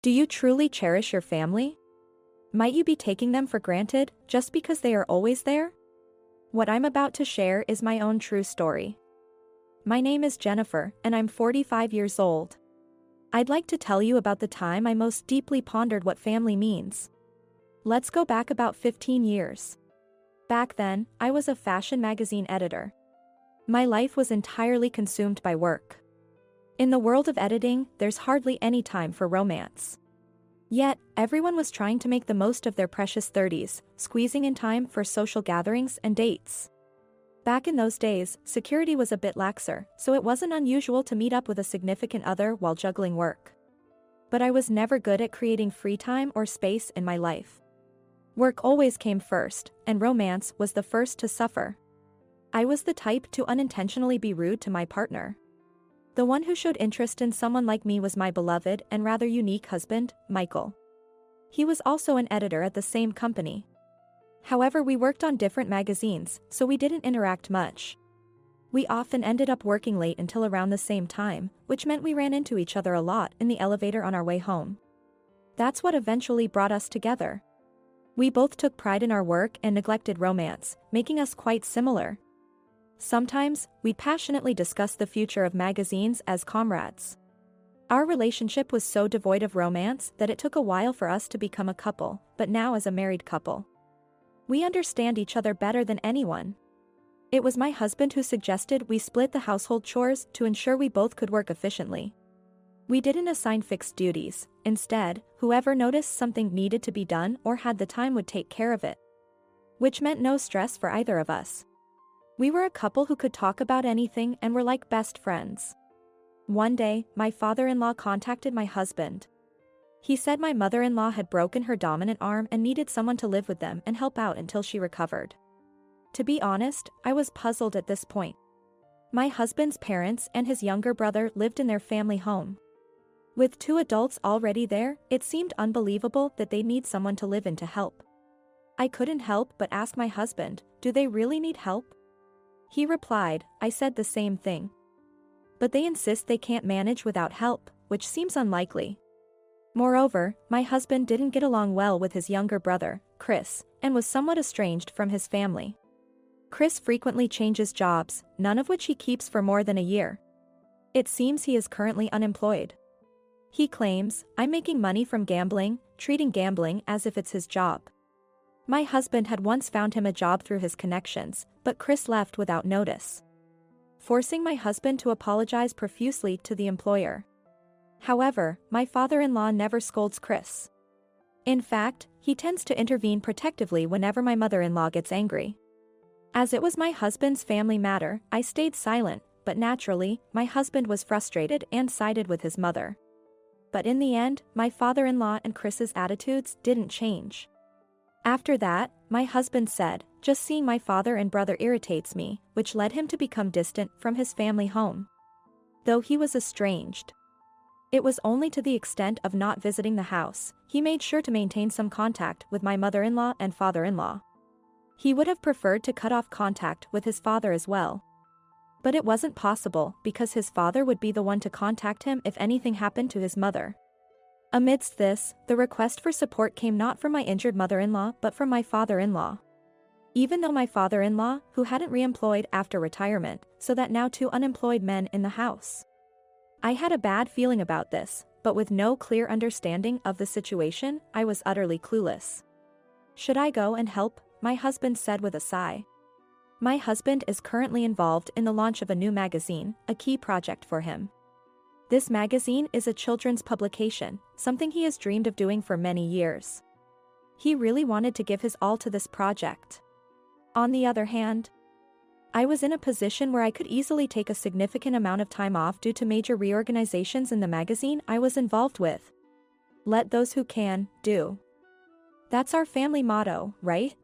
Do you truly cherish your family? Might you be taking them for granted just because they are always there? What I'm about to share is my own true story. My name is Jennifer, and I'm 45 years old. I'd like to tell you about the time I most deeply pondered what family means. Let's go back about 15 years. Back then, I was a fashion magazine editor. My life was entirely consumed by work. In the world of editing, there's hardly any time for romance. Yet, everyone was trying to make the most of their precious 30s, squeezing in time for social gatherings and dates. Back in those days, security was a bit laxer, so it wasn't unusual to meet up with a significant other while juggling work. But I was never good at creating free time or space in my life. Work always came first, and romance was the first to suffer. I was the type to unintentionally be rude to my partner. The one who showed interest in someone like me was my beloved and rather unique husband, Michael. He was also an editor at the same company. However, we worked on different magazines, so we didn't interact much. We often ended up working late until around the same time, which meant we ran into each other a lot in the elevator on our way home. That's what eventually brought us together. We both took pride in our work and neglected romance, making us quite similar. Sometimes, we passionately discussed the future of magazines as comrades. Our relationship was so devoid of romance that it took a while for us to become a couple, but now as a married couple, we understand each other better than anyone. It was my husband who suggested we split the household chores to ensure we both could work efficiently. We didn't assign fixed duties. Instead, whoever noticed something needed to be done or had the time would take care of it. Which meant no stress for either of us. We were a couple who could talk about anything and were like best friends. One day, my father-in-law contacted my husband. He said my mother-in-law had broken her dominant arm and needed someone to live with them and help out until she recovered. To be honest, I was puzzled at this point. My husband's parents and his younger brother lived in their family home. With two adults already there, it seemed unbelievable that they'd need someone to live in to help. I couldn't help but ask my husband, do they really need help? He replied, I said the same thing. But they insist they can't manage without help, which seems unlikely. Moreover, my husband didn't get along well with his younger brother, Chris, and was somewhat estranged from his family. Chris frequently changes jobs, none of which he keeps for more than a year. It seems he is currently unemployed. He claims, I'm making money from gambling, treating gambling as if it's his job. My husband had once found him a job through his connections, but Chris left without notice, forcing my husband to apologize profusely to the employer. However, my father-in-law never scolds Chris. In fact, he tends to intervene protectively whenever my mother-in-law gets angry. As it was my husband's family matter, I stayed silent, but naturally, my husband was frustrated and sided with his mother. But in the end, my father-in-law and Chris's attitudes didn't change. After that, my husband said, just seeing my father and brother irritates me, which led him to become distant from his family home. Though he was estranged, it was only to the extent of not visiting the house. He made sure to maintain some contact with my mother-in-law and father-in-law. He would have preferred to cut off contact with his father as well. But it wasn't possible because his father would be the one to contact him if anything happened to his mother. Amidst this, the request for support came not from my injured mother-in-law but from my father-in-law. Even though my father-in-law, who hadn't re-employed after retirement, so that now two unemployed men in the house. I had a bad feeling about this, but with no clear understanding of the situation, I was utterly clueless. Should I go and help? My husband said with a sigh. My husband is currently involved in the launch of a new magazine, a key project for him. This magazine is a children's publication, something he has dreamed of doing for many years. He really wanted to give his all to this project. On the other hand, I was in a position where I could easily take a significant amount of time off due to major reorganizations in the magazine I was involved with. Let those who can, do. That's our family motto, right?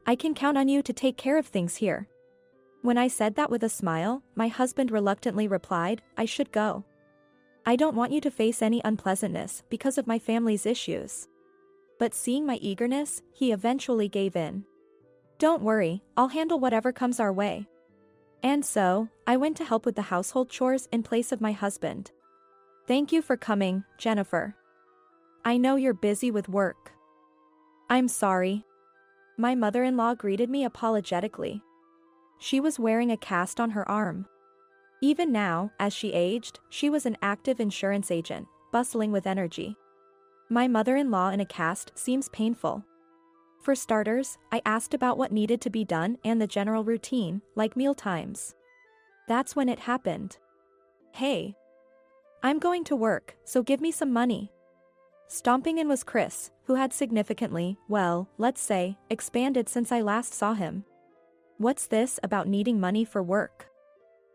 I can count on you to take care of things here. When I said that with a smile, my husband reluctantly replied, I should go. I don't want you to face any unpleasantness because of my family's issues. But seeing my eagerness, he eventually gave in. Don't worry, I'll handle whatever comes our way. And so, I went to help with the household chores in place of my husband. Thank you for coming, Jennifer. I know you're busy with work. I'm sorry. My mother-in-law greeted me apologetically. She was wearing a cast on her arm. Even now, as she aged, she was an active insurance agent, bustling with energy. My mother-in-law in a cast seems painful. For starters, I asked about what needed to be done and the general routine, like meal times. That's when it happened. Hey. I'm going to work, so give me some money. Stomping in was Chris, who had significantly, well, let's say, expanded since I last saw him. What's this about needing money for work?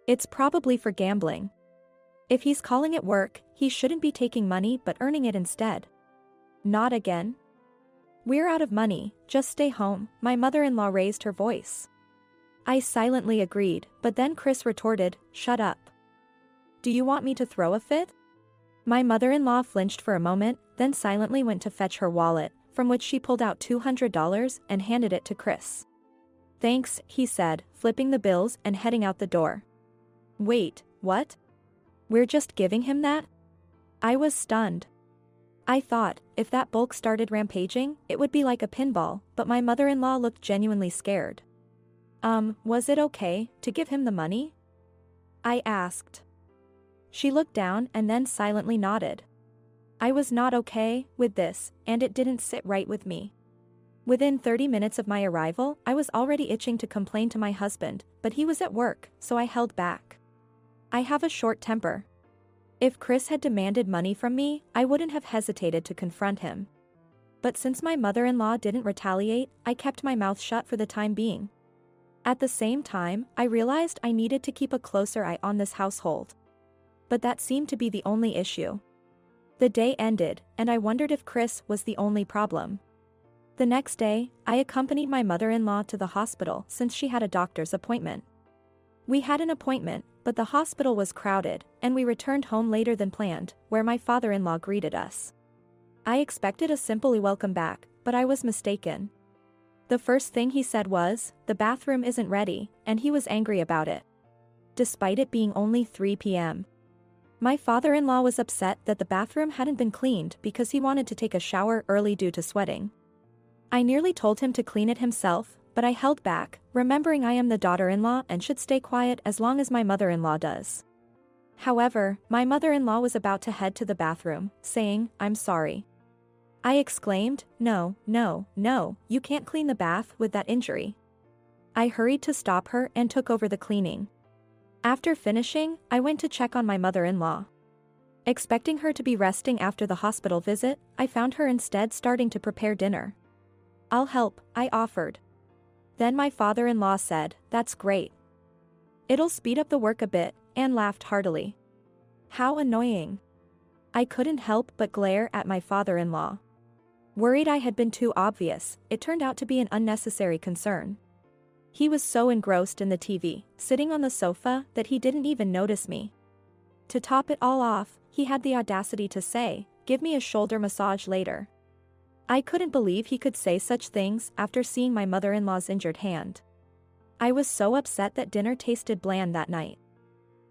It's probably for gambling. If he's calling it work, he shouldn't be taking money but earning it instead. Not again. We're out of money, just stay home, my mother-in-law raised her voice. I silently agreed, but then Chris retorted, shut up. Do you want me to throw a fit? My mother-in-law flinched for a moment, then silently went to fetch her wallet, from which she pulled out $200 and handed it to Chris. Thanks, he said, flipping the bills and heading out the door. Wait, what? We're just giving him that? I was stunned. I thought, if that bulk started rampaging, it would be like a pinball, but my mother-in-law looked genuinely scared. Was it okay to give him the money? I asked. She looked down and then silently nodded. I was not okay with this, and it didn't sit right with me. Within 30 minutes of my arrival, I was already itching to complain to my husband, but he was at work, so I held back. I have a short temper. If Chris had demanded money from me, I wouldn't have hesitated to confront him. But since my mother-in-law didn't retaliate, I kept my mouth shut for the time being. At the same time, I realized I needed to keep a closer eye on this household. But that seemed to be the only issue. The day ended, and I wondered if Chris was the only problem. The next day, I accompanied my mother-in-law to the hospital since she had a doctor's appointment. We had an appointment, but the hospital was crowded, and we returned home later than planned, where my father-in-law greeted us. I expected a simple welcome back, but I was mistaken. The first thing he said was, the bathroom isn't ready, and he was angry about it. Despite it being only 3 p.m. My father-in-law was upset that the bathroom hadn't been cleaned because he wanted to take a shower early due to sweating. I nearly told him to clean it himself, but I held back, remembering I am the daughter-in-law and should stay quiet as long as my mother-in-law does. However, my mother-in-law was about to head to the bathroom, saying, I'm sorry. I exclaimed, no, you can't clean the bath with that injury. I hurried to stop her and took over the cleaning. After finishing, I went to check on my mother-in-law. Expecting her to be resting after the hospital visit, I found her instead starting to prepare dinner. I'll help, I offered. Then my father-in-law said, that's great. It'll speed up the work a bit, and laughed heartily. How annoying. I couldn't help but glare at my father-in-law. Worried I had been too obvious, it turned out to be an unnecessary concern. He was so engrossed in the TV, sitting on the sofa, that he didn't even notice me. To top it all off, he had the audacity to say, give me a shoulder massage later. I couldn't believe he could say such things after seeing my mother-in-law's injured hand. I was so upset that dinner tasted bland that night.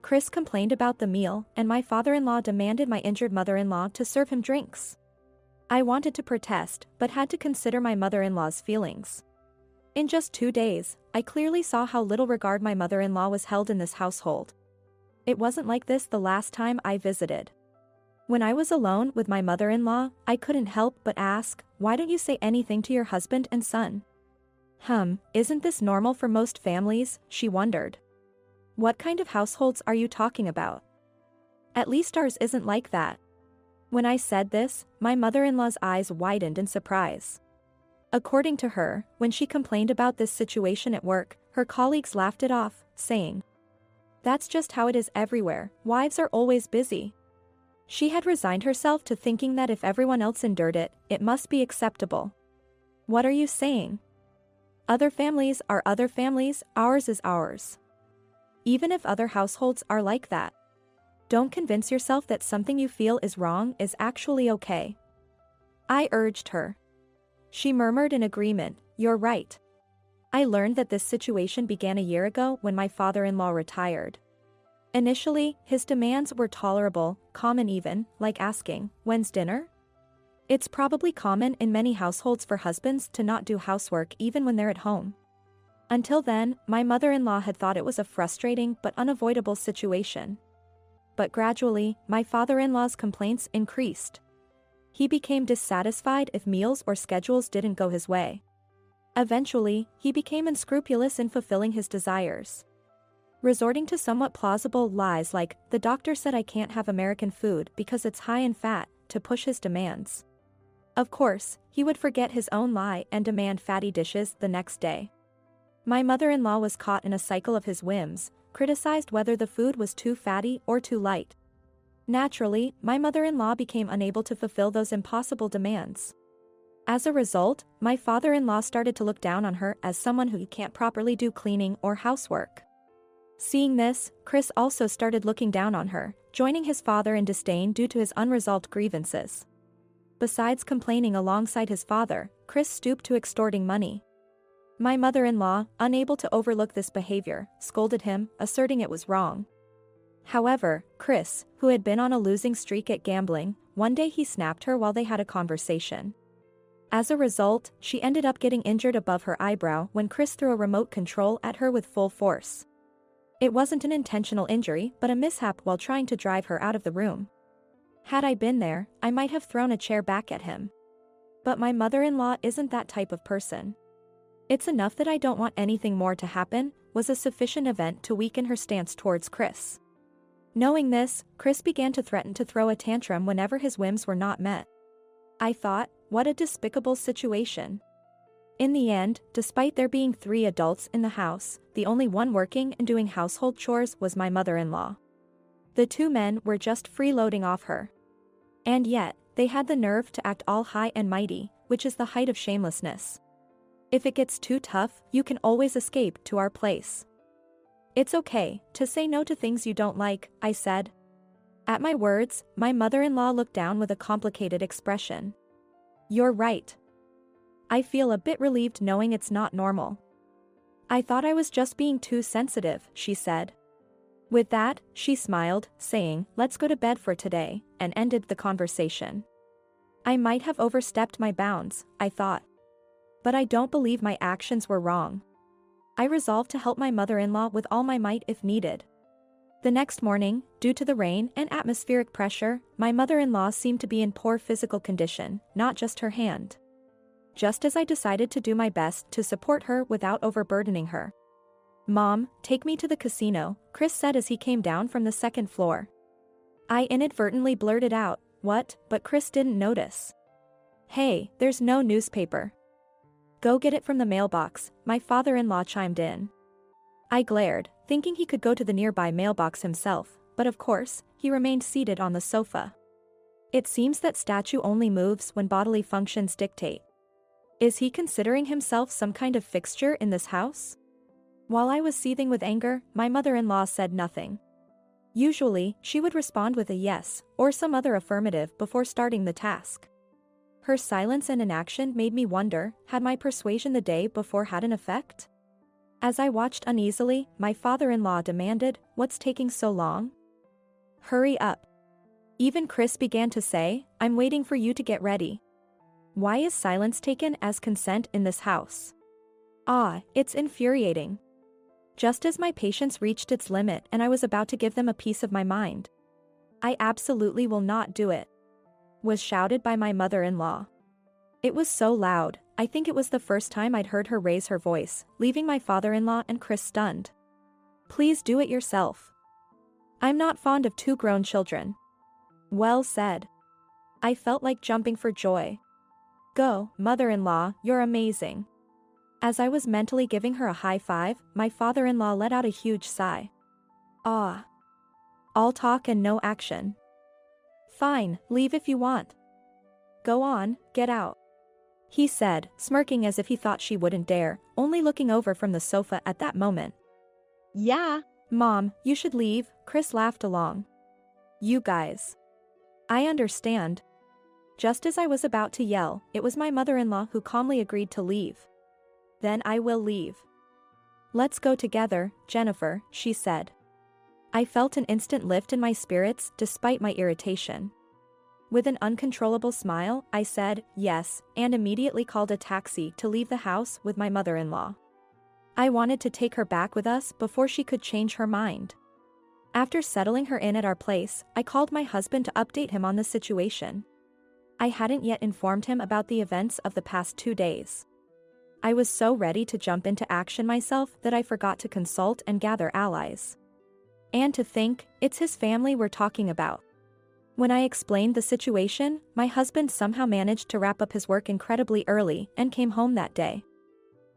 Chris complained about the meal, and my father-in-law demanded my injured mother-in-law to serve him drinks. I wanted to protest, but had to consider my mother-in-law's feelings. In just 2 days, I clearly saw how little regard my mother-in-law was held in this household. It wasn't like this the last time I visited. When I was alone with my mother-in-law, I couldn't help but ask, why don't you say anything to your husband and son? Isn't this normal for most families? She wondered. What kind of households are you talking about? At least ours isn't like that. When I said this, my mother-in-law's eyes widened in surprise. According to her, when she complained about this situation at work, her colleagues laughed it off, saying, that's just how it is everywhere, wives are always busy. She had resigned herself to thinking that if everyone else endured it, it must be acceptable. What are you saying? Other families are other families, ours is ours. Even if other households are like that. Don't convince yourself that something you feel is wrong is actually okay. I urged her. She murmured in agreement, you're right. I learned that this situation began a year ago when my father-in-law retired. Initially, his demands were tolerable, calm and even, like asking, when's dinner? It's probably common in many households for husbands to not do housework even when they're at home. Until then, my mother-in-law had thought it was a frustrating but unavoidable situation. But gradually, my father-in-law's complaints increased. He became dissatisfied if meals or schedules didn't go his way. Eventually, he became unscrupulous in fulfilling his desires, resorting to somewhat plausible lies like, "The doctor said I can't have American food because it's high in fat," to push his demands. Of course, he would forget his own lie and demand fatty dishes the next day. My mother-in-law was caught in a cycle of his whims, criticized whether the food was too fatty or too light. Naturally, my mother-in-law became unable to fulfill those impossible demands. As a result, my father-in-law started to look down on her as someone who can't properly do cleaning or housework. Seeing this, Chris also started looking down on her, joining his father in disdain due to his unresolved grievances. Besides complaining alongside his father, Chris stooped to extorting money. My mother-in-law, unable to overlook this behavior, scolded him, asserting it was wrong. However, Chris, who had been on a losing streak at gambling, one day he snapped her while they had a conversation. As a result, she ended up getting injured above her eyebrow when Chris threw a remote control at her with full force. It wasn't an intentional injury but a mishap while trying to drive her out of the room. Had I been there, I might have thrown a chair back at him. But my mother-in-law isn't that type of person. "It's enough that I don't want anything more to happen," was a sufficient event to weaken her stance towards Chris. Knowing this, Chris began to threaten to throw a tantrum whenever his whims were not met. I thought, what a despicable situation. In the end, despite there being 3 adults in the house, the only one working and doing household chores was my mother-in-law. The 2 men were just freeloading off her. And yet, they had the nerve to act all high and mighty, which is the height of shamelessness. If it gets too tough, you can always escape to our place. "It's okay to say no to things you don't like," I said. At my words, my mother-in-law looked down with a complicated expression. "You're right. I feel a bit relieved knowing it's not normal. I thought I was just being too sensitive," she said. With that, she smiled, saying, "Let's go to bed for today," and ended the conversation. I might have overstepped my bounds, I thought. But I don't believe my actions were wrong. I resolved to help my mother-in-law with all my might if needed. The next morning, due to the rain and atmospheric pressure, my mother-in-law seemed to be in poor physical condition, not just her hand. Just as I decided to do my best to support her without overburdening her. "Mom, take me to the casino," Chris said as he came down from the 2nd floor. I inadvertently blurted out, "What?" but Chris didn't notice. "Hey, there's no newspaper." "Go get it from the mailbox," my father-in-law chimed in. I glared, thinking he could go to the nearby mailbox himself, but of course, he remained seated on the sofa. It seems that statue only moves when bodily functions dictate. Is he considering himself some kind of fixture in this house? While I was seething with anger, my mother-in-law said nothing. Usually, she would respond with a yes, or some other affirmative before starting the task. Her silence and inaction made me wonder, had my persuasion the day before had an effect? As I watched uneasily, my father-in-law demanded, "What's taking so long? Hurry up." Even Chris began to say, "I'm waiting for you to get ready." Why is silence taken as consent in this house? It's infuriating. Just as my patience reached its limit and I was about to give them a piece of my mind. "I absolutely will not do it," was shouted by my mother-in-law. It was so loud, I think it was the first time I'd heard her raise her voice, leaving my father-in-law and Chris stunned. "Please do it yourself. I'm not fond of 2 grown children." Well said. I felt like jumping for joy. "Go, mother-in-law, you're amazing." As I was mentally giving her a high five, my father-in-law let out a huge sigh. All talk and no action. "Fine, leave if you want. Go on, get out," he said, smirking as if he thought she wouldn't dare, only looking over from the sofa at that moment. "Yeah, Mom, you should leave," Chris laughed along. "You guys. I understand." Just as I was about to yell, it was my mother-in-law who calmly agreed to leave. "Then I will leave. Let's go together, Jennifer," she said. I felt an instant lift in my spirits despite my irritation. With an uncontrollable smile, I said, yes, and immediately called a taxi to leave the house with my mother-in-law. I wanted to take her back with us before she could change her mind. After settling her in at our place, I called my husband to update him on the situation. I hadn't yet informed him about the events of the past 2 days. I was so ready to jump into action myself that I forgot to consult and gather allies. And to think, it's his family we're talking about. When I explained the situation, my husband somehow managed to wrap up his work incredibly early and came home that day.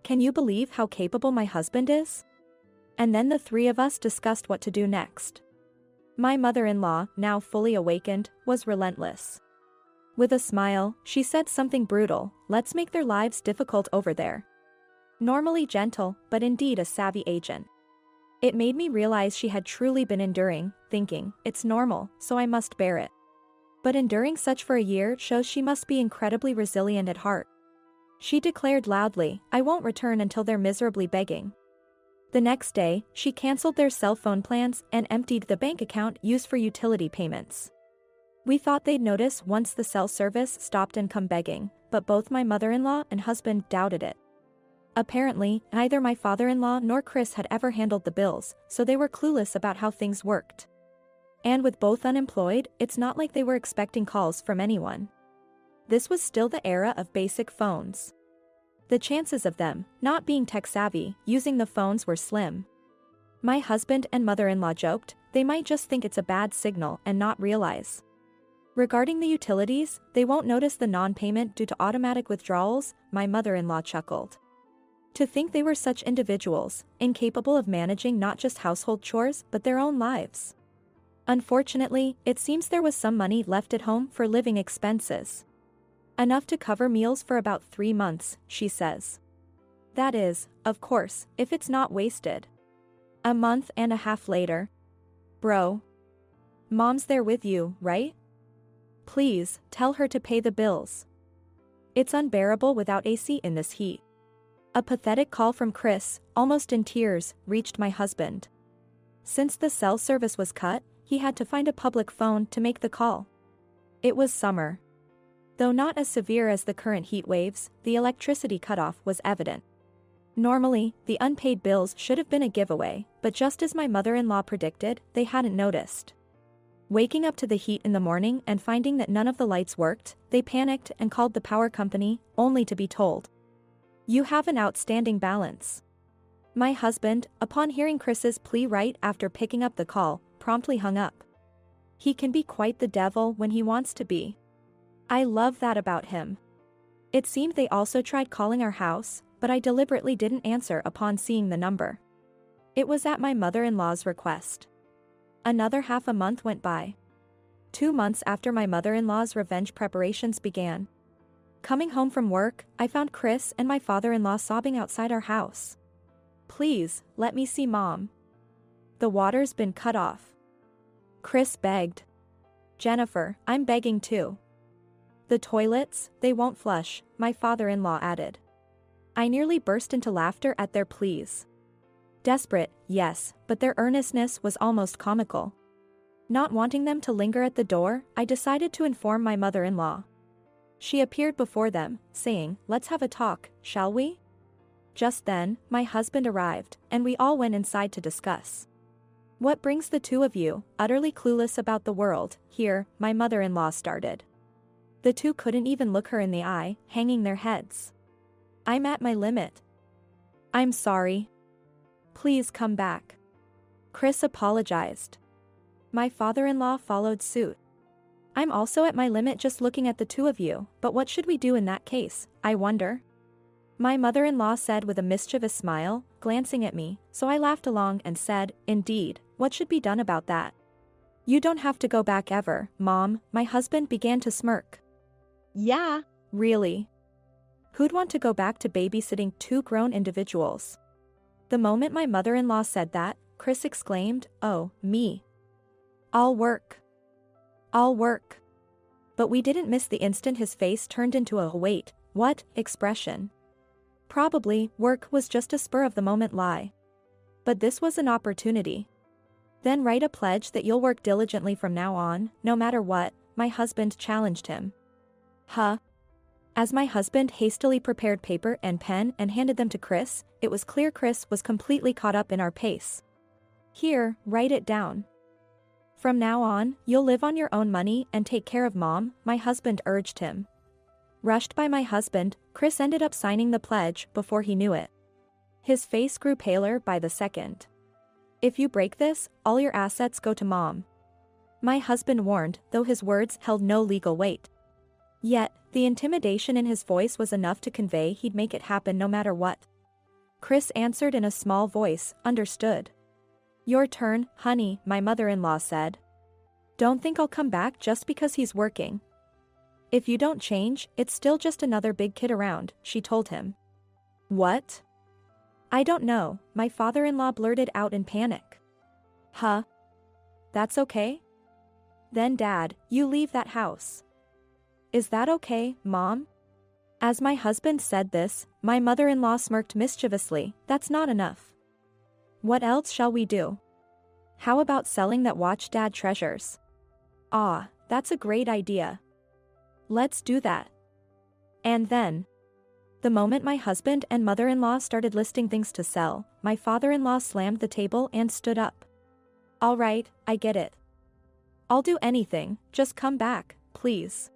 Can you believe how capable my husband is? And then the three of us discussed what to do next. My mother-in-law, now fully awakened, was relentless. With a smile, she said something brutal, let's make their lives difficult over there. Normally gentle, but indeed a savvy agent. It made me realize she had truly been enduring, thinking, it's normal, so I must bear it. But enduring such for a year shows she must be incredibly resilient at heart. She declared loudly, I won't return until they're miserably begging. The next day, she canceled their cell phone plans and emptied the bank account used for utility payments. We thought they'd notice once the cell service stopped and come begging, but both my mother-in-law and husband doubted it. Apparently, neither my father-in-law nor Chris had ever handled the bills, so they were clueless about how things worked. And with both unemployed, it's not like they were expecting calls from anyone. This was still the era of basic phones. The chances of them, not being tech-savvy, using the phones were slim. My husband and mother-in-law joked, they might just think it's a bad signal and not realize. Regarding the utilities, they won't notice the non-payment due to automatic withdrawals, my mother-in-law chuckled. To think they were such individuals, incapable of managing not just household chores but their own lives. Unfortunately, it seems there was some money left at home for living expenses. Enough to cover meals for about 3 months, she says. That is, of course, if it's not wasted. A month and a half later. Bro. Mom's there with you, right? Please, tell her to pay the bills. It's unbearable without AC in this heat. A pathetic call from Chris, almost in tears, reached my husband. Since the cell service was cut, he had to find a public phone to make the call. It was summer. Though not as severe as the current heat waves, the electricity cutoff was evident. Normally, the unpaid bills should have been a giveaway, but just as my mother-in-law predicted, they hadn't noticed. Waking up to the heat in the morning and finding that none of the lights worked, they panicked and called the power company, only to be told, you have an outstanding balance. My husband, upon hearing Chris's plea right after picking up the call, promptly hung up. He can be quite the devil when he wants to be. I love that about him. It seemed they also tried calling our house, but I deliberately didn't answer upon seeing the number. It was at my mother-in-law's request. Another half a month went by. 2 months after my mother-in-law's revenge preparations began. Coming home from work, I found Chris and my father-in-law sobbing outside our house. Please, let me see Mom. The water's been cut off. Chris begged. Jennifer, I'm begging too. The toilets, they won't flush, my father-in-law added. I nearly burst into laughter at their pleas. Desperate, yes, but their earnestness was almost comical. Not wanting them to linger at the door, I decided to inform my mother-in-law. She appeared before them, saying, let's have a talk, shall we? Just then, my husband arrived, and we all went inside to discuss. What brings the two of you, utterly clueless about the world, here, my mother-in-law started. The two couldn't even look her in the eye, hanging their heads. I'm at my limit. I'm sorry. Please come back. Chris apologized. My father-in-law followed suit. I'm also at my limit just looking at the two of you, but what should we do in that case, I wonder? My mother-in-law said with a mischievous smile, glancing at me, so I laughed along and said, indeed, what should be done about that? You don't have to go back ever, Mom, my husband began to smirk. Yeah, really. Who'd want to go back to babysitting 2 grown individuals? The moment my mother-in-law said that, Chris exclaimed, oh, me. I'll work. I'll work. But we didn't miss the instant his face turned into a wait, what, expression. Probably, work was just a spur-of-the-moment lie. But this was an opportunity. Then write a pledge that you'll work diligently from now on, no matter what, my husband challenged him. Huh? As my husband hastily prepared paper and pen and handed them to Chris, it was clear Chris was completely caught up in our pace. Here, write it down. From now on, you'll live on your own money and take care of Mom, my husband urged him. Rushed by my husband, Chris ended up signing the pledge before he knew it. His face grew paler by the second. If you break this, all your assets go to Mom. My husband warned, though his words held no legal weight. Yet, the intimidation in his voice was enough to convey he'd make it happen no matter what. Chris answered in a small voice, understood. Your turn, honey, my mother-in-law said. Don't think I'll come back just because he's working. If you don't change, it's still just another big kid around, she told him. What? I don't know, my father-in-law blurted out in panic. Huh? That's okay? Then Dad, you leave that house. Is that okay, Mom? As my husband said this, my mother-in-law smirked mischievously. That's not enough. What else shall we do? How about selling that watch Dad treasures? Ah, that's a great idea. Let's do that. And then, the moment my husband and mother-in-law started listing things to sell, my father-in-law slammed the table and stood up. All right, I get it. I'll do anything, just come back, please.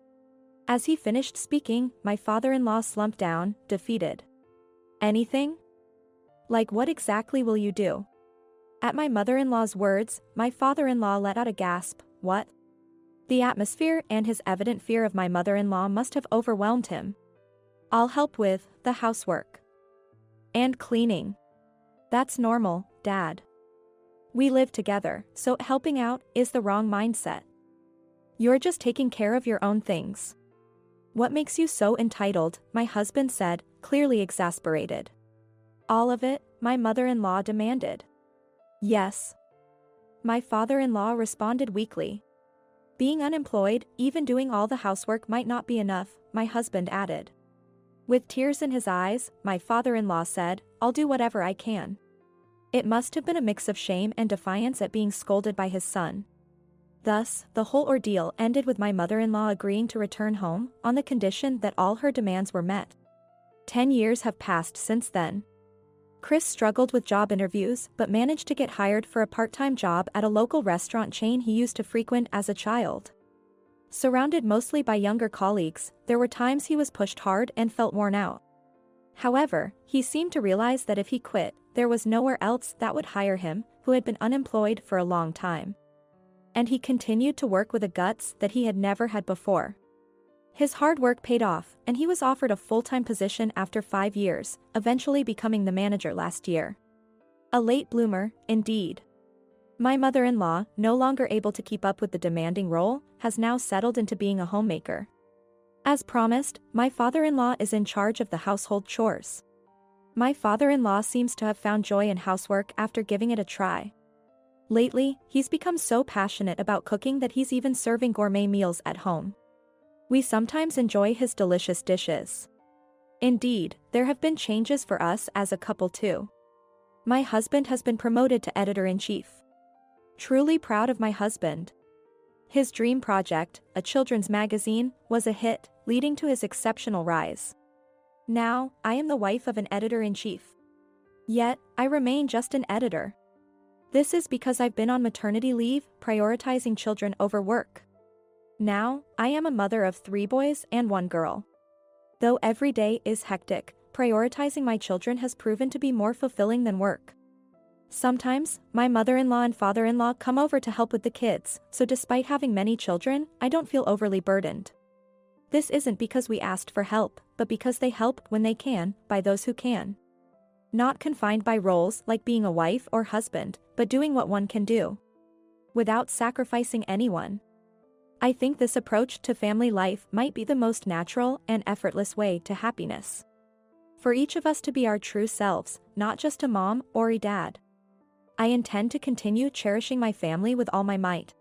As he finished speaking, my father-in-law slumped down, defeated. Anything? Like what exactly will you do? At my mother-in-law's words, my father-in-law let out a gasp. What? The atmosphere and his evident fear of my mother-in-law must have overwhelmed him. I'll help with the housework. And cleaning. That's normal, Dad. We live together, so helping out is the wrong mindset. You're just taking care of your own things. What makes you so entitled, my husband said, clearly exasperated. All of it, my mother-in-law demanded. Yes. My father-in-law responded weakly. Being unemployed, even doing all the housework might not be enough, my husband added. With tears in his eyes, my father-in-law said, I'll do whatever I can. It must have been a mix of shame and defiance at being scolded by his son. Thus, the whole ordeal ended with my mother-in-law agreeing to return home, on the condition that all her demands were met. 10 years have passed since then. Chris struggled with job interviews but managed to get hired for a part-time job at a local restaurant chain he used to frequent as a child. Surrounded mostly by younger colleagues, there were times he was pushed hard and felt worn out. However, he seemed to realize that if he quit, there was nowhere else that would hire him, who had been unemployed for a long time. And he continued to work with a guts that he had never had before. His hard work paid off, and he was offered a full-time position after 5 years, eventually becoming the manager last year. A late bloomer, indeed. My mother-in-law, no longer able to keep up with the demanding role, has now settled into being a homemaker. As promised, my father-in-law is in charge of the household chores. My father-in-law seems to have found joy in housework after giving it a try. Lately, he's become so passionate about cooking that he's even serving gourmet meals at home. We sometimes enjoy his delicious dishes. Indeed, there have been changes for us as a couple too. My husband has been promoted to editor-in-chief. Truly proud of my husband. His dream project, a children's magazine, was a hit, leading to his exceptional rise. Now, I am the wife of an editor-in-chief. Yet, I remain just an editor. This is because I've been on maternity leave, prioritizing children over work. Now, I am a mother of 3 boys and 1 girl. Though every day is hectic, prioritizing my children has proven to be more fulfilling than work. Sometimes, my mother-in-law and father-in-law come over to help with the kids, so despite having many children, I don't feel overly burdened. This isn't because we asked for help, but because they help when they can, by those who can. Not confined by roles like being a wife or husband, but doing what one can do. Without sacrificing anyone. I think this approach to family life might be the most natural and effortless way to happiness. For each of us to be our true selves, not just a mom or a dad. I intend to continue cherishing my family with all my might.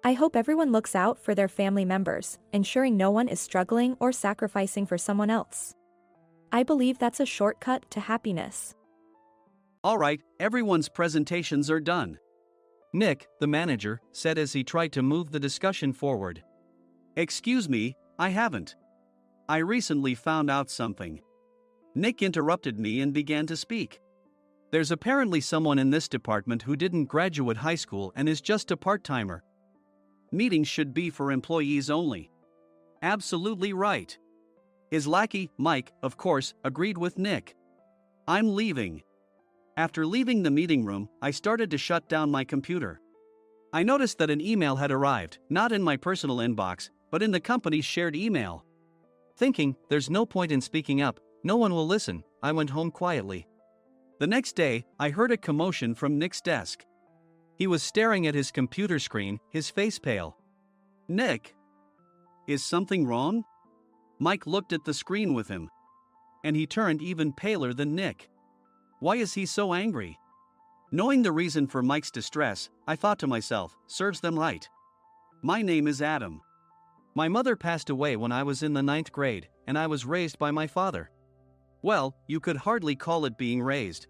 I hope everyone looks out for their family members, ensuring no one is struggling or sacrificing for someone else. I believe that's a shortcut to happiness. All right, everyone's presentations are done. Nick, the manager, said as he tried to move the discussion forward. Excuse me, I haven't. I recently found out something. Nick interrupted me and began to speak. There's apparently someone in this department who didn't graduate high school and is just a part-timer. Meetings should be for employees only. Absolutely right. His lackey, Mike, of course, agreed with Nick. I'm leaving. After leaving the meeting room, I started to shut down my computer. I noticed that an email had arrived, not in my personal inbox, but in the company's shared email. Thinking, there's no point in speaking up, no one will listen, I went home quietly. The next day, I heard a commotion from Nick's desk. He was staring at his computer screen, his face pale. Nick! Is something wrong? Mike looked at the screen with him. And he turned even paler than Nick. Why is he so angry? Knowing the reason for Mike's distress, I thought to myself, serves them right. My name is Adam. My mother passed away when I was in the 9th grade, and I was raised by my father. Well, you could hardly call it being raised.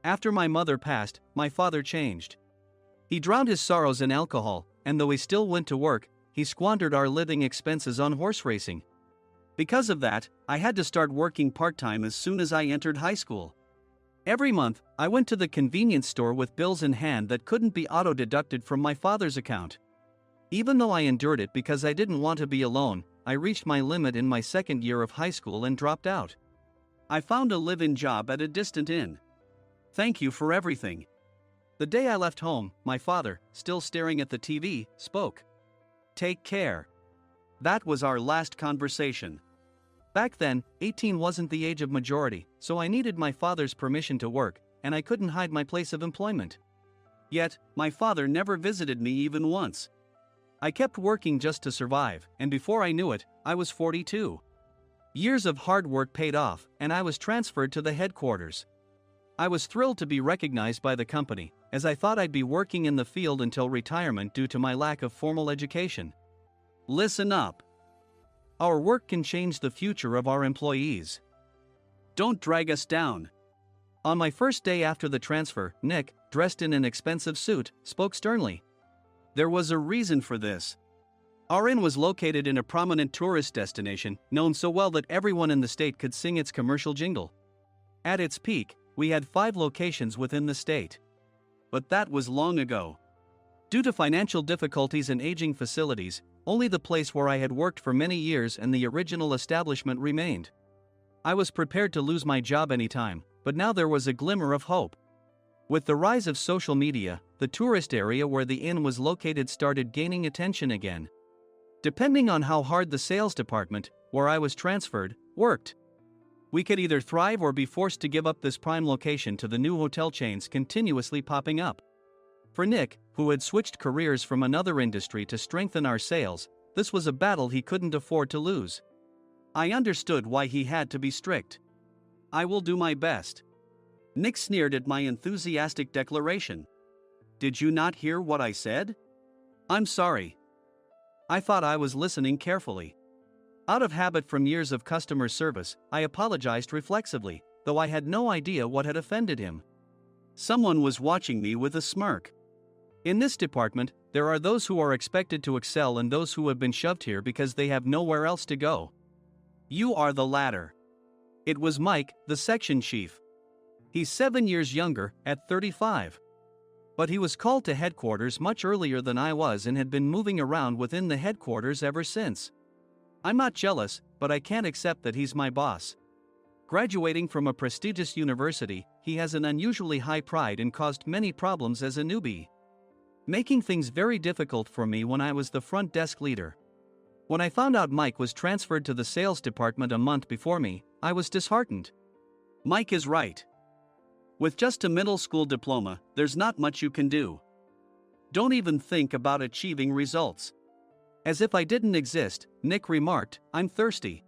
After my mother passed, my father changed. He drowned his sorrows in alcohol, and though he still went to work, he squandered our living expenses on horse racing. Because of that, I had to start working part-time as soon as I entered high school. Every month, I went to the convenience store with bills in hand that couldn't be auto-deducted from my father's account. Even though I endured it because I didn't want to be alone, I reached my limit in my second year of high school and dropped out. I found a live-in job at a distant inn. Thank you for everything. The day I left home, my father, still staring at the TV, spoke. Take care. That was our last conversation. Back then, 18 wasn't the age of majority, so I needed my father's permission to work, and I couldn't hide my place of employment. Yet, my father never visited me even once. I kept working just to survive, and before I knew it, I was 42. Years of hard work paid off, and I was transferred to the headquarters. I was thrilled to be recognized by the company, as I thought I'd be working in the field until retirement due to my lack of formal education. Listen up. Our work can change the future of our employees. Don't drag us down. On my first day after the transfer, Nick, dressed in an expensive suit, spoke sternly. There was a reason for this. Our inn was located in a prominent tourist destination, known so well that everyone in the state could sing its commercial jingle. At its peak, we had 5 locations within the state. But that was long ago. Due to financial difficulties and aging facilities, only the place where I had worked for many years and the original establishment remained. I was prepared to lose my job anytime, but now there was a glimmer of hope. With the rise of social media, the tourist area where the inn was located started gaining attention again. Depending on how hard the sales department, where I was transferred, worked, we could either thrive or be forced to give up this prime location to the new hotel chains continuously popping up. For Nick, who had switched careers from another industry to strengthen our sales, this was a battle he couldn't afford to lose. I understood why he had to be strict. I will do my best. Nick sneered at my enthusiastic declaration. Did you not hear what I said? I'm sorry. I thought I was listening carefully. Out of habit from years of customer service, I apologized reflexively, though I had no idea what had offended him. Someone was watching me with a smirk. In this department, there are those who are expected to excel and those who have been shoved here because they have nowhere else to go. You are the latter. It was Mike, the section chief. He's 7 years younger, at 35. But he was called to headquarters much earlier than I was and had been moving around within the headquarters ever since. I'm not jealous, but I can't accept that he's my boss. Graduating from a prestigious university, he has an unusually high pride and caused many problems as a newbie, making things very difficult for me when I was the front desk leader. When I found out Mike was transferred to the sales department a month before me, I was disheartened. Mike is right. With just a middle school diploma, there's not much you can do. Don't even think about achieving results. As if I didn't exist, Nick remarked, I'm thirsty.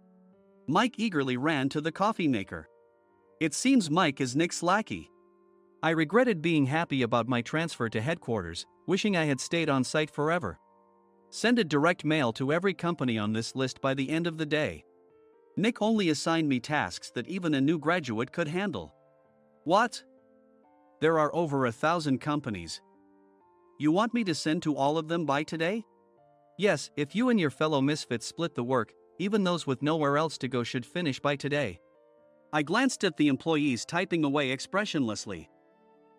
Mike eagerly ran to the coffee maker. It seems Mike is Nick's lackey. I regretted being happy about my transfer to headquarters, wishing I had stayed on site forever. Send a direct mail to every company on this list by the end of the day. Nick only assigned me tasks that even a new graduate could handle. What? There are over 1,000 companies. You want me to send to all of them by today? Yes, if you and your fellow misfits split the work, even those with nowhere else to go should finish by today. I glanced at the employees typing away expressionlessly.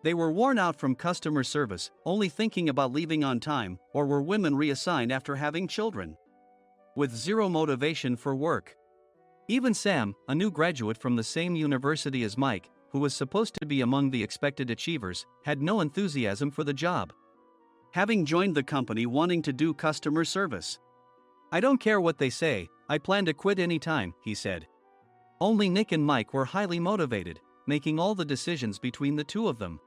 They were worn out from customer service, only thinking about leaving on time, or were women reassigned after having children. With zero motivation for work. Even Sam, a new graduate from the same university as Mike, who was supposed to be among the expected achievers, had no enthusiasm for the job. Having joined the company wanting to do customer service. I don't care what they say, I plan to quit any time, he said. Only Nick and Mike were highly motivated, making all the decisions between the two of them.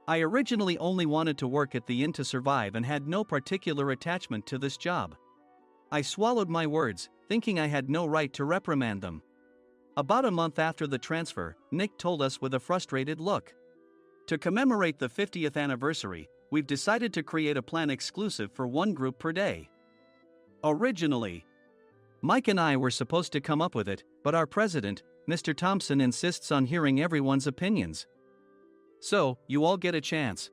I originally only wanted to work at the inn to survive and had no particular attachment to this job. I swallowed my words, thinking I had no right to reprimand them. About a month after the transfer, Nick told us with a frustrated look. To commemorate the 50th anniversary, we've decided to create a plan exclusive for one group per day. Originally, Mike and I were supposed to come up with it, but our president, Mr. Thompson, insists on hearing everyone's opinions. So, you all get a chance.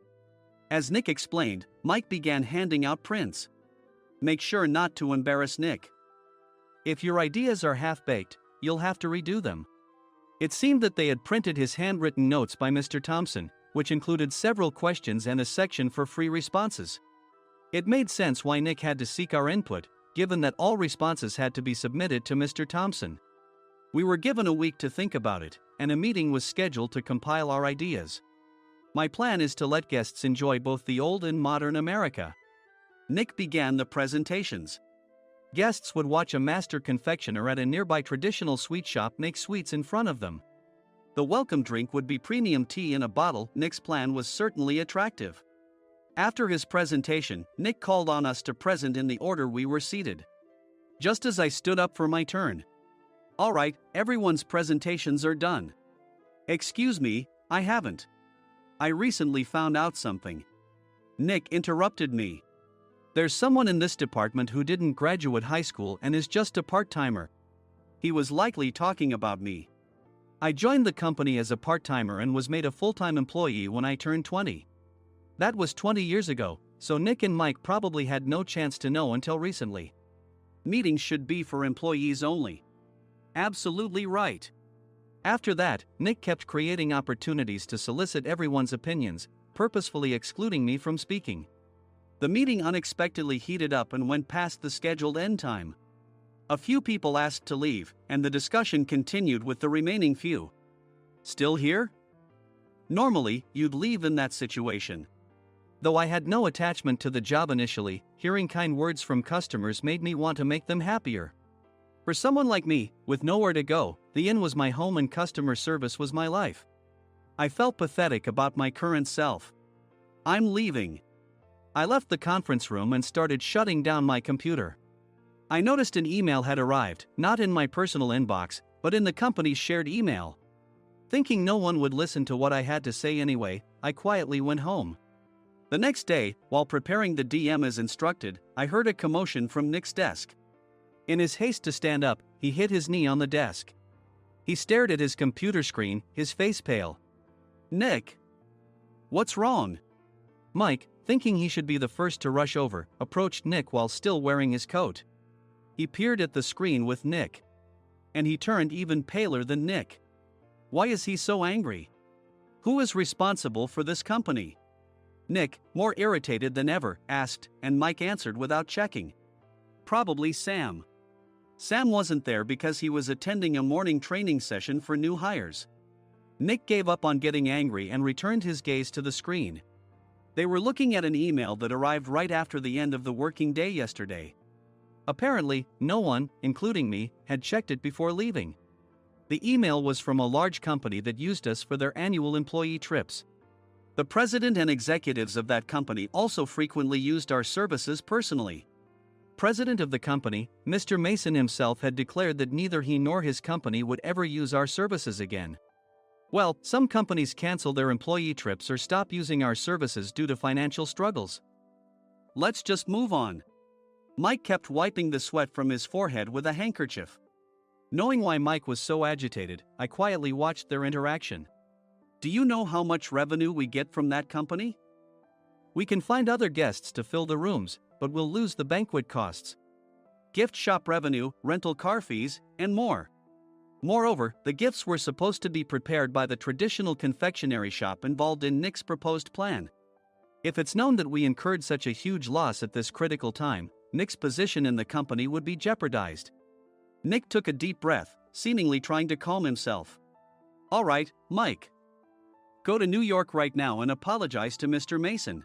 As Nick explained, Mike began handing out prints. Make sure not to embarrass Nick. If your ideas are half-baked, you'll have to redo them. It seemed that they had printed his handwritten notes by Mr. Thompson, which included several questions and a section for free responses. It made sense why Nick had to seek our input, given that all responses had to be submitted to Mr. Thompson. We were given a week to think about it, and a meeting was scheduled to compile our ideas. My plan is to let guests enjoy both the old and modern America. Nick began the presentations. Guests would watch a master confectioner at a nearby traditional sweet shop make sweets in front of them. The welcome drink would be premium tea in a bottle. Nick's plan was certainly attractive. After his presentation, Nick called on us to present in the order we were seated. Just as I stood up for my turn. All right, everyone's presentations are done. Excuse me, I haven't. I recently found out something. Nick interrupted me. There's someone in this department who didn't graduate high school and is just a part-timer. He was likely talking about me. I joined the company as a part-timer and was made a full-time employee when I turned 20. That was 20 years ago, so Nick and Mike probably had no chance to know until recently. Meetings should be for employees only. Absolutely right. After that, Nick kept creating opportunities to solicit everyone's opinions, purposefully excluding me from speaking. The meeting unexpectedly heated up and went past the scheduled end time. A few people asked to leave, and the discussion continued with the remaining few. Still here? Normally, you'd leave in that situation. Though I had no attachment to the job initially, hearing kind words from customers made me want to make them happier. For someone like me, with nowhere to go, the inn was my home and customer service was my life. I felt pathetic about my current self. I'm leaving. I left the conference room and started shutting down my computer. I noticed an email had arrived, not in my personal inbox, but in the company's shared email. Thinking no one would listen to what I had to say anyway, I quietly went home. The next day, while preparing the DM as instructed, I heard a commotion from Nick's desk. In his haste to stand up, he hit his knee on the desk. He stared at his computer screen, his face pale. Nick! What's wrong? Mike, thinking he should be the first to rush over, approached Nick while still wearing his coat. He peered at the screen with Nick. And he turned even paler than Nick. Why is he so angry? Who is responsible for this company? Nick, more irritated than ever, asked, and Mike answered without checking. Probably Sam. Sam wasn't there because he was attending a morning training session for new hires. Nick gave up on getting angry and returned his gaze to the screen. They were looking at an email that arrived right after the end of the working day yesterday. Apparently, no one, including me, had checked it before leaving. The email was from a large company that used us for their annual employee trips. The president and executives of that company also frequently used our services personally. President of the company, Mr. Mason himself, had declared that neither he nor his company would ever use our services again. Well, some companies cancel their employee trips or stop using our services due to financial struggles. Let's just move on. Mike kept wiping the sweat from his forehead with a handkerchief. Knowing why Mike was so agitated, I quietly watched their interaction. Do you know how much revenue we get from that company? We can find other guests to fill the rooms, but we'll lose the banquet costs, gift shop revenue, rental car fees, and more. Moreover, the gifts were supposed to be prepared by the traditional confectionery shop involved in Nick's proposed plan. If it's known that we incurred such a huge loss at this critical time, Nick's position in the company would be jeopardized. Nick took a deep breath, seemingly trying to calm himself. All right, Mike. Go to New York right now and apologize to Mr. Mason.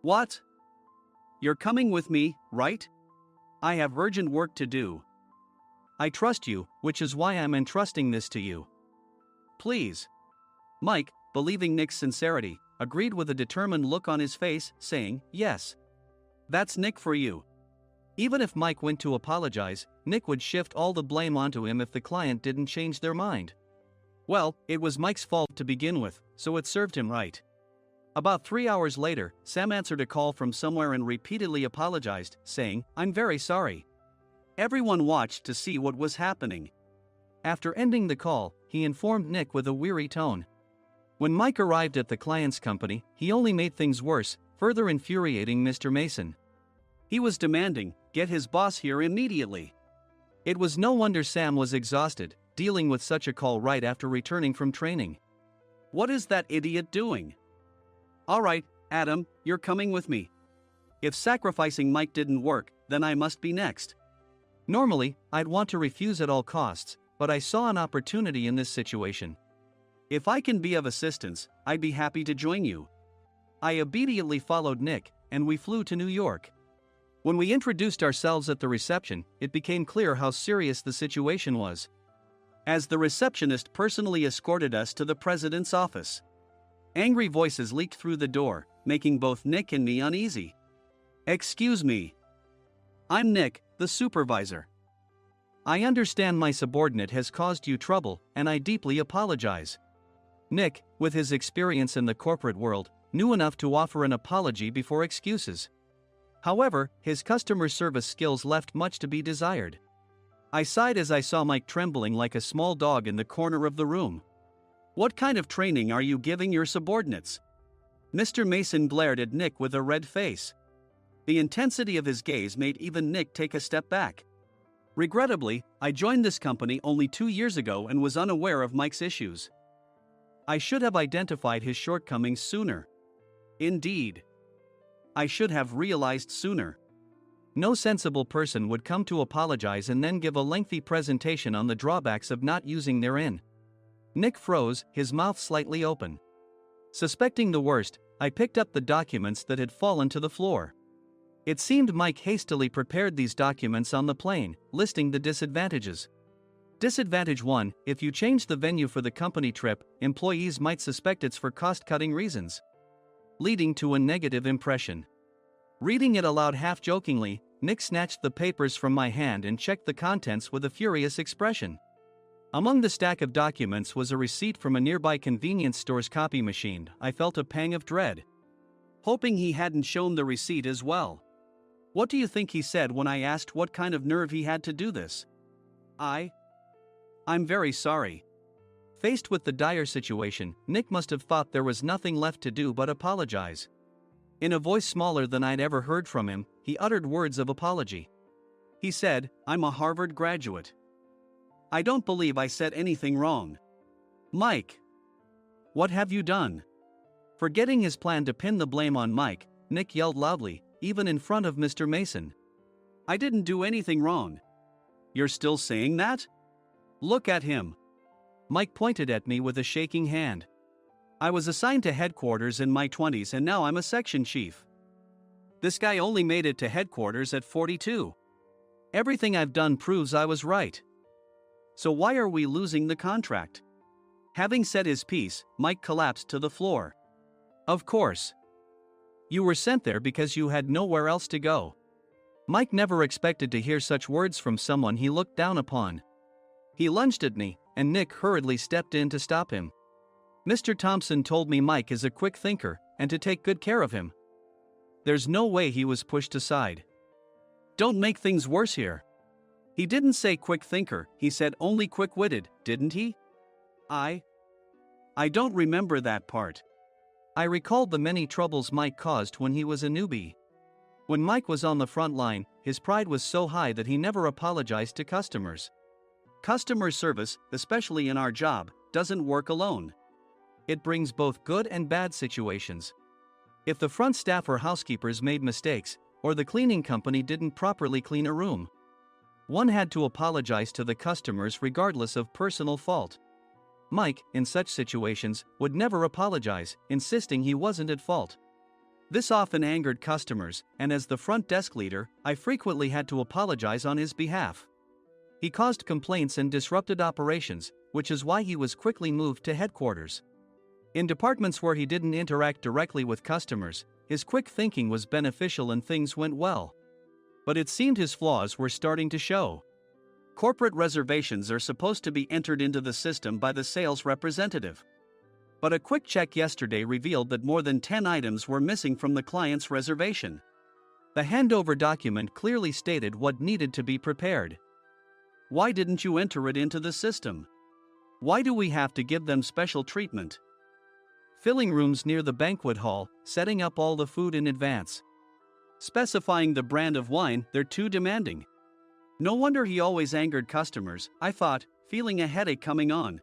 What? You're coming with me, right? I have urgent work to do. I trust you, which is why I'm entrusting this to you. Please. Mike, believing Nick's sincerity, agreed with a determined look on his face, saying, yes. That's Nick for you. Even if Mike went to apologize, Nick would shift all the blame onto him if the client didn't change their mind. Well, it was Mike's fault to begin with, so it served him right. About 3 hours later, Sam answered a call from somewhere and repeatedly apologized, saying, I'm very sorry. Everyone watched to see what was happening. After ending the call, he informed Nick with a weary tone. When Mike arrived at the client's company, he only made things worse, further infuriating Mr. Mason. He was demanding, get his boss here immediately. It was no wonder Sam was exhausted, dealing with such a call right after returning from training. What is that idiot doing? All right, Adam, you're coming with me. If sacrificing Mike didn't work, then I must be next. Normally, I'd want to refuse at all costs, but I saw an opportunity in this situation. If I can be of assistance, I'd be happy to join you. I obediently followed Nick, and we flew to New York. When we introduced ourselves at the reception, it became clear how serious the situation was, as the receptionist personally escorted us to the president's office. Angry voices leaked through the door, making both Nick and me uneasy. Excuse me. I'm Nick, the supervisor. I understand my subordinate has caused you trouble, and I deeply apologize. Nick, with his experience in the corporate world, knew enough to offer an apology before excuses. However, his customer service skills left much to be desired. I sighed as I saw Mike trembling like a small dog in the corner of the room. What kind of training are you giving your subordinates? Mr. Mason glared at Nick with a red face. The intensity of his gaze made even Nick take a step back. Regrettably, I joined this company only 2 years ago and was unaware of Mike's issues. I should have identified his shortcomings sooner. Indeed. I should have realized sooner. No sensible person would come to apologize and then give a lengthy presentation on the drawbacks of not using their in. Nick froze, his mouth slightly open. Suspecting the worst, I picked up the documents that had fallen to the floor. It seemed Mike hastily prepared these documents on the plane, listing the disadvantages. Disadvantage 1: if you change the venue for the company trip, employees might suspect it's for cost-cutting reasons, leading to a negative impression. Reading it aloud half-jokingly, Nick snatched the papers from my hand and checked the contents with a furious expression. Among the stack of documents was a receipt from a nearby convenience store's copy machine. I felt a pang of dread, hoping he hadn't shown the receipt as well. What do you think he said when I asked what kind of nerve he had to do this? I'm very sorry. Faced with the dire situation, Nick must have thought there was nothing left to do but apologize. In a voice smaller than I'd ever heard from him, he uttered words of apology. He said, I'm a Harvard graduate. I don't believe I said anything wrong. Mike, what have you done? Forgetting his plan to pin the blame on Mike, Nick yelled loudly, even in front of Mr. Mason. I didn't do anything wrong. You're still saying that? Look at him. Mike pointed at me with a shaking hand. I was assigned to headquarters in my 20s and now I'm a section chief. This guy only made it to headquarters at 42. Everything I've done proves I was right. So why are we losing the contract? Having said his piece, Mike collapsed to the floor. Of course. You were sent there because you had nowhere else to go. Mike never expected to hear such words from someone he looked down upon. He lunged at me, and Nick hurriedly stepped in to stop him. Mr. Thompson told me Mike is a quick thinker, and to take good care of him. There's no way he was pushed aside. Don't make things worse here. He didn't say quick thinker, he said only quick-witted, didn't he? I don't remember that part. I recalled the many troubles Mike caused when he was a newbie. When Mike was on the front line, his pride was so high that he never apologized to customers. Customer service, especially in our job, doesn't work alone. It brings both good and bad situations. If the front staff or housekeepers made mistakes, or the cleaning company didn't properly clean a room, one had to apologize to the customers regardless of personal fault. Mike, in such situations, would never apologize, insisting he wasn't at fault. This often angered customers, and as the front desk leader, I frequently had to apologize on his behalf. He caused complaints and disrupted operations, which is why he was quickly moved to headquarters. In departments where he didn't interact directly with customers, his quick thinking was beneficial and things went well. But it seemed his flaws were starting to show. Corporate reservations are supposed to be entered into the system by the sales representative. But a quick check yesterday revealed that more than 10 items were missing from the client's reservation. The handover document clearly stated what needed to be prepared. Why didn't you enter it into the system? Why do we have to give them special treatment? Filling rooms near the banquet hall, setting up all the food in advance. Specifying the brand of wine, they're too demanding. No wonder he always angered customers, I thought, feeling a headache coming on.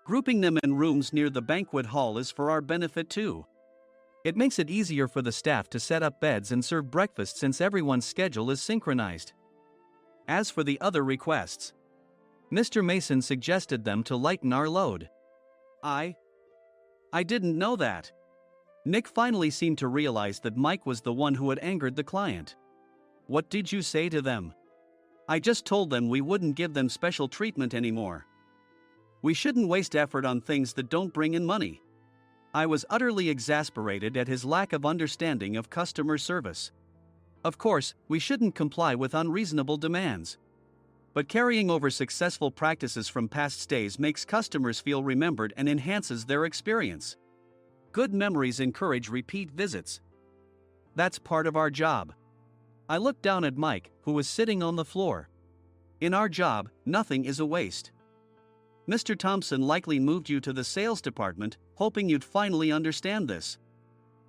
Grouping them in rooms near the banquet hall is for our benefit too. It makes it easier for the staff to set up beds and serve breakfast since everyone's schedule is synchronized. As for the other requests, Mr. Mason suggested them to lighten our load. I didn't know that. Nick finally seemed to realize that Mike was the one who had angered the client. What did you say to them? I just told them we wouldn't give them special treatment anymore. We shouldn't waste effort on things that don't bring in money. I was utterly exasperated at his lack of understanding of customer service. Of course, we shouldn't comply with unreasonable demands. But carrying over successful practices from past stays makes customers feel remembered and enhances their experience. Good memories encourage repeat visits. That's part of our job. I looked down at Mike, who was sitting on the floor. In our job, nothing is a waste. Mr. Thompson likely moved you to the sales department, hoping you'd finally understand this.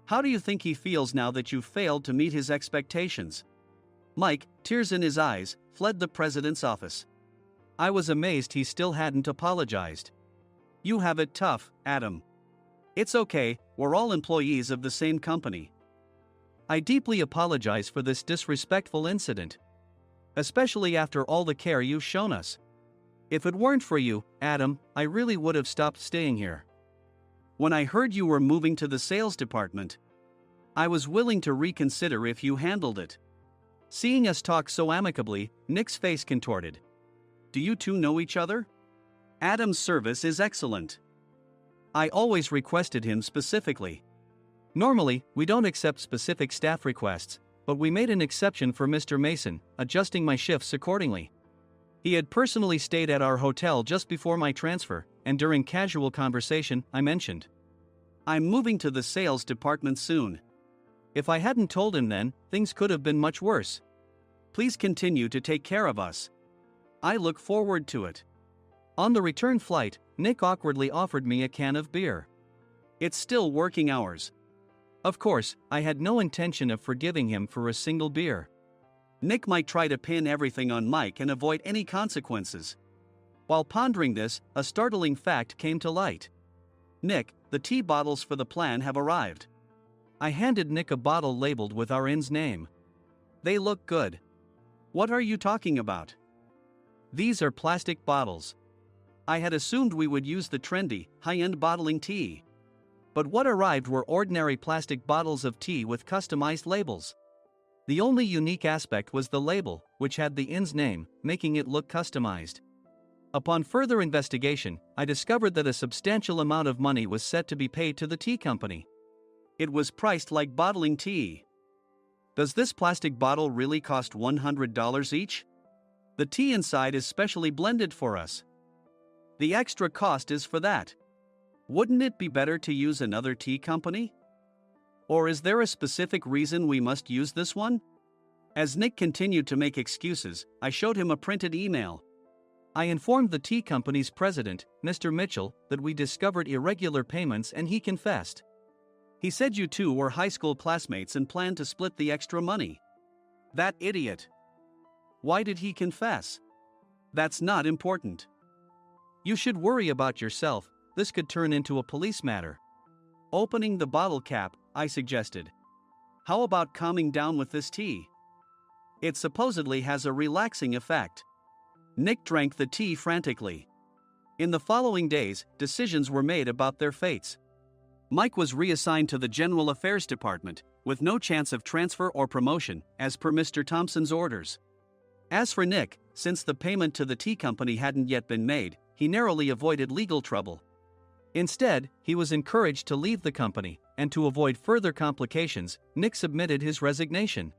How do you think he feels now that you've failed to meet his expectations? Mike, tears in his eyes, fled the president's office. I was amazed he still hadn't apologized. You have it tough, Adam. It's okay, we're all employees of the same company. I deeply apologize for this disrespectful incident. Especially after all the care you've shown us. If it weren't for you, Adam, I really would have stopped staying here. When I heard you were moving to the sales department, I was willing to reconsider if you handled it. Seeing us talk so amicably, Nick's face contorted. Do you two know each other? Adam's service is excellent. I always requested him specifically. Normally, we don't accept specific staff requests, but we made an exception for Mr. Mason, adjusting my shifts accordingly. He had personally stayed at our hotel just before my transfer, and during casual conversation, I mentioned, I'm moving to the sales department soon. If I hadn't told him then, things could have been much worse. Please continue to take care of us. I look forward to it. On the return flight, Nick awkwardly offered me a can of beer. It's still working hours. Of course, I had no intention of forgiving him for a single beer. Nick might try to pin everything on Mike and avoid any consequences. While pondering this, a startling fact came to light. Nick, the tea bottles for the plan have arrived. I handed Nick a bottle labeled with our inn's name. They look good. What are you talking about? These are plastic bottles. I had assumed we would use the trendy, high-end bottling tea. But what arrived were ordinary plastic bottles of tea with customized labels. The only unique aspect was the label, which had the inn's name, making it look customized. Upon further investigation, I discovered that a substantial amount of money was set to be paid to the tea company. It was priced like bottling tea. Does this plastic bottle really cost $100 each? The tea inside is specially blended for us. The extra cost is for that. Wouldn't it be better to use another tea company? Or is there a specific reason we must use this one? As Nick continued to make excuses, I showed him a printed email. I informed the tea company's president, Mr. Mitchell, that we discovered irregular payments and he confessed. He said you two were high school classmates and planned to split the extra money. That idiot. Why did he confess? That's not important. You should worry about yourself, this could turn into a police matter. Opening the bottle cap, I suggested. How about calming down with this tea? It supposedly has a relaxing effect. Nick drank the tea frantically. In the following days, decisions were made about their fates. Mike was reassigned to the General Affairs Department, with no chance of transfer or promotion, as per Mr. Thompson's orders. As for Nick, since the payment to the tea company hadn't yet been made, he narrowly avoided legal trouble. Instead, he was encouraged to leave the company, and to avoid further complications, Nick submitted his resignation.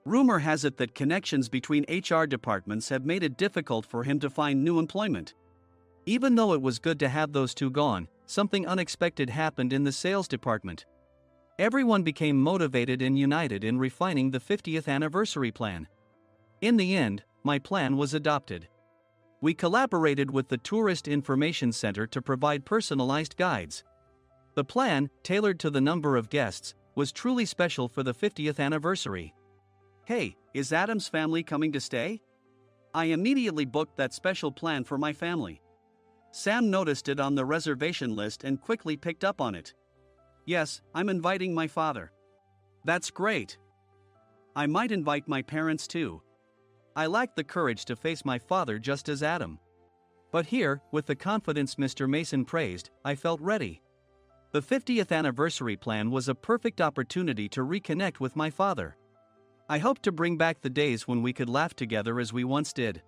Rumor has it that connections between HR departments have made it difficult for him to find new employment. Even though it was good to have those two gone, something unexpected happened in the sales department. Everyone became motivated and united in refining the 50th anniversary plan. In the end, my plan was adopted. We collaborated with the Tourist Information Center to provide personalized guides. The plan, tailored to the number of guests, was truly special for the 50th anniversary. Hey, is Adam's family coming to stay? I immediately booked that special plan for my family. Sam noticed it on the reservation list and quickly picked up on it. Yes, I'm inviting my father. That's great. I might invite my parents too. I lacked the courage to face my father just as Adam. But here, with the confidence Mr. Mason praised, I felt ready. The 50th anniversary plan was a perfect opportunity to reconnect with my father. I hoped to bring back the days when we could laugh together as we once did.